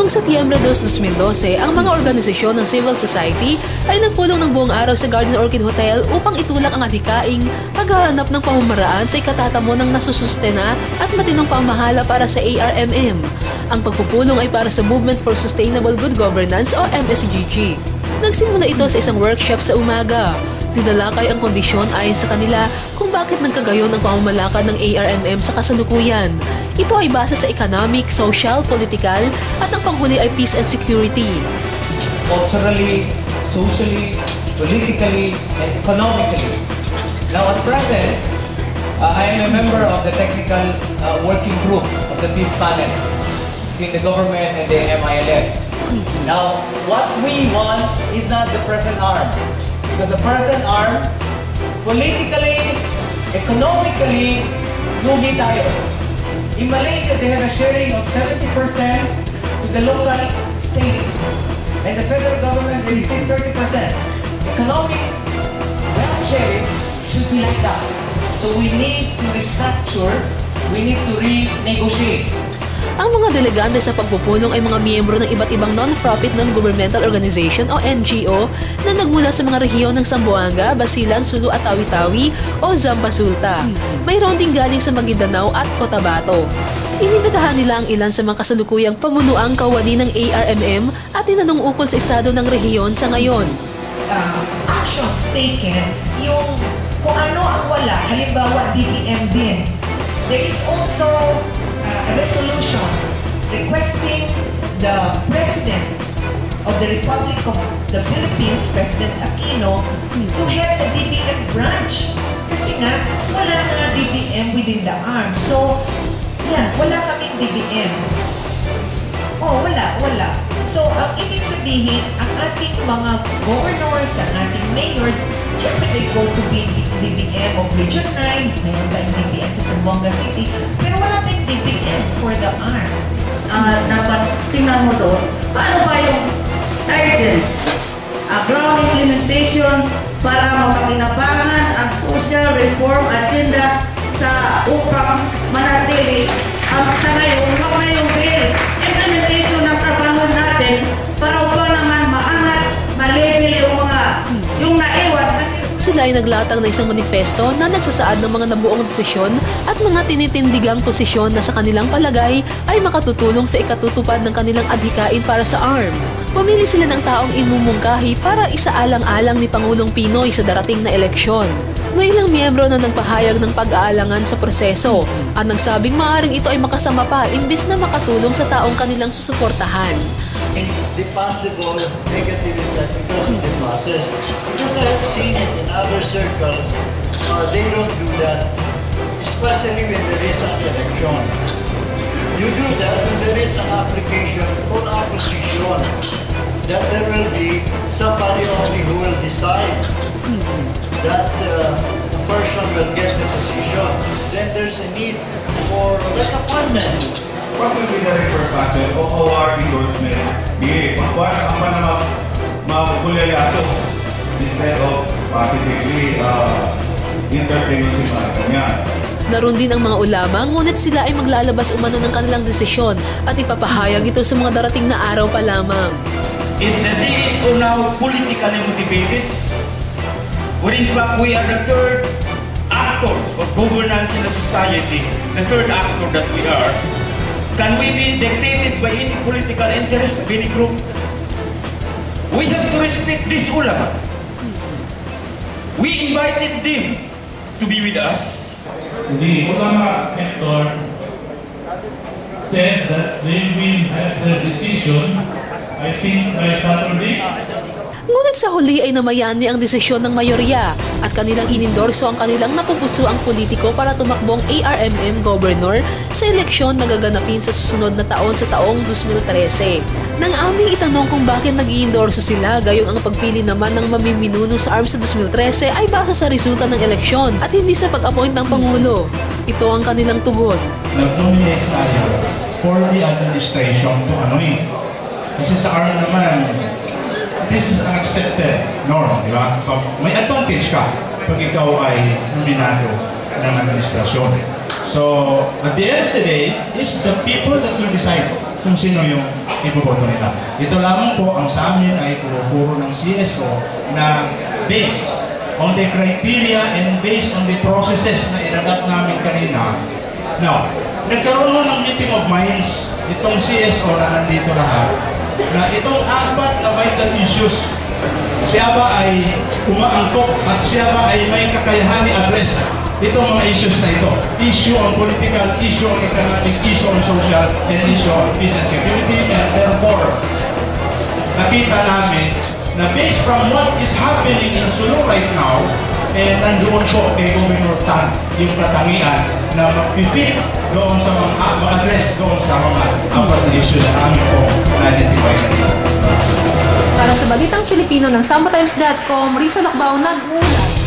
Noong Setyembre 2012, ang mga organisasyon ng civil society ay nagpulong ng buong araw sa Garden Orchid Hotel upang itulak ang adhikaing paghahanap ng pamamaraan sa ikatatamo ng nasusustena at matinong pamahala para sa ARMM. Ang pagpupulong ay para sa Movement for Sustainable Good Governance o MSGG. Nagsimula ito sa isang workshop sa umaga. Tinalakay ang kondisyon ayon sa kanila kung bakit nagkagayon ang pamamalakad ng ARMM sa kasalukuyan. Ito ay base sa economic, social, political at ang panghuli ay peace and security. Culturally, socially, politically, and economically. Now at present, I am a member of the technical working group of the peace panel between the government and the MILF. Now, what we want is not the present arm. Because the present arm, politically, economically, lugi tayo. In Malaysia, they have a sharing of 70% to the local state. And the federal government, they receive 30%. Economic wealth sharing should be like that. So we need to restructure, we need to renegotiate. Ang mga delegante sa pagpupulong ay mga miyembro ng iba't ibang non-profit non-governmental organization o NGO na nagmula sa mga rehiyon ng Zamboanga, Basilan, Sulu at Tawi-Tawi o Zambasulta. Mayroon din galing sa Maguindanao at Cotabato. Inibitahan nila ang ilan sa mga kasalukuyang pamunuang kawani ng ARMM at tinanong ukol sa estado ng rehiyon sa ngayon. Actions taken, yung kung ano ang wala, halimbawa DBM din. There is also a resolution requesting the President of the Republic of the Philippines, President Aquino, to head the DBM branch. Kasi nga, wala nga DBM within the arm. So, yan, wala kaming DBM. Oh, wala. So, ang ibig sabihin, ang ating mga governors, ang ating mayors, syempre they go to DBM of Region 9, mayroon tayong DBM sa Zamboanga City, pero wala tayong DBM for the arm. Dapat tingnan mo doon, paano ba yung urgent ground implementation para mapakinabangan ang social reform agenda sa upang manatili sa ngayon, huwag na yung bill implementation ng trabaho natin para upang naman maangat, malibili yung naiwan kasi sila ay naglatag na isang manifesto na nagsasaad ng mga nabuong desisyon at mga tinitindigang posisyon na sa kanilang palagay ay makatutulong sa ikatutupad ng kanilang adhikain para sa ARM. Pumili sila ng taong imumungkahi para isaalang-alang ni Pangulong Pinoy sa darating na eleksyon. May ilang miyembro na nagpahayag ng pag-aalangan sa proseso at nagsabing maaaring ito ay makasama pa imbis na makatulong sa taong kanilang susuportahan. The possible negative impact because of the process. Because I have seen it in other circles, they don't do that, especially when there is an election. You do that when there is an application for opposition, that there will be somebody only who will decide that the person will get the position. Then there's a need for that appointment. What will be the repercussion of our endorsement? Magkuhan ang pa na magbulilaso instead of positively entertaining si mga kanya. Naroon din ang mga ulama, ngunit sila ay maglalabas umano ng kanilang desisyon at ipapahayag ito sa mga darating na araw pa lamang. Is the CSO now politically motivated? When in fact we are the third actor of governance in the society, the third actor that we are. Can we be dictated by any political interest of any group? We have to respect this ulama. We invited them to be with us. The ulama sector said that they will have the decision, I think, by Saturday. Ngunit sa huli ay namayaan niya ang desisyon ng mayorya at kanilang inendorso ang kanilang napupusuang politiko para tumakbong ARMM governor sa eleksyon na gaganapin sa susunod na taon sa taong 2013. Nang aming itanong kung bakit nag-iendorso sila gayong ang pagpili naman ng mamiminuno sa ARM sa 2013 ay base sa resulta ng eleksyon at hindi sa pag-appoint ng Pangulo. Ito ang kanilang tugon. Nag-nominate tayo for the administration to kasi sa ARM naman, this is an accepted norm, di ba? May advantage ka pag ikaw ay nominado ng administrasyon. So, at the end of the day, it's the people that will decide kung sino yung iboboto nila. Ito lamang po ang sa amin ay puro ng CSO na based on the criteria and based on the processes na inadapt namin kanina. Now, nagkaroon mo ng meeting of minds itong CSO na nandito lahat na itong apat na vital issues, siya ba ay umaangkop at siya ba ay may kakayahan i-address itong mga issues na ito. Issue on political, issue on economic, issue on social, and issue on peace and security. And therefore, nakita namin na based from what is happening in Sulu right now, nandoon po kay Governor Tan yung katangian na mag-fit doon sa mag-address doon sa mga apat na issues na namin po na-identify na dito. Para sa Balitang Filipino ng SamboTimes.com, Risa Lacbao nag-ulat.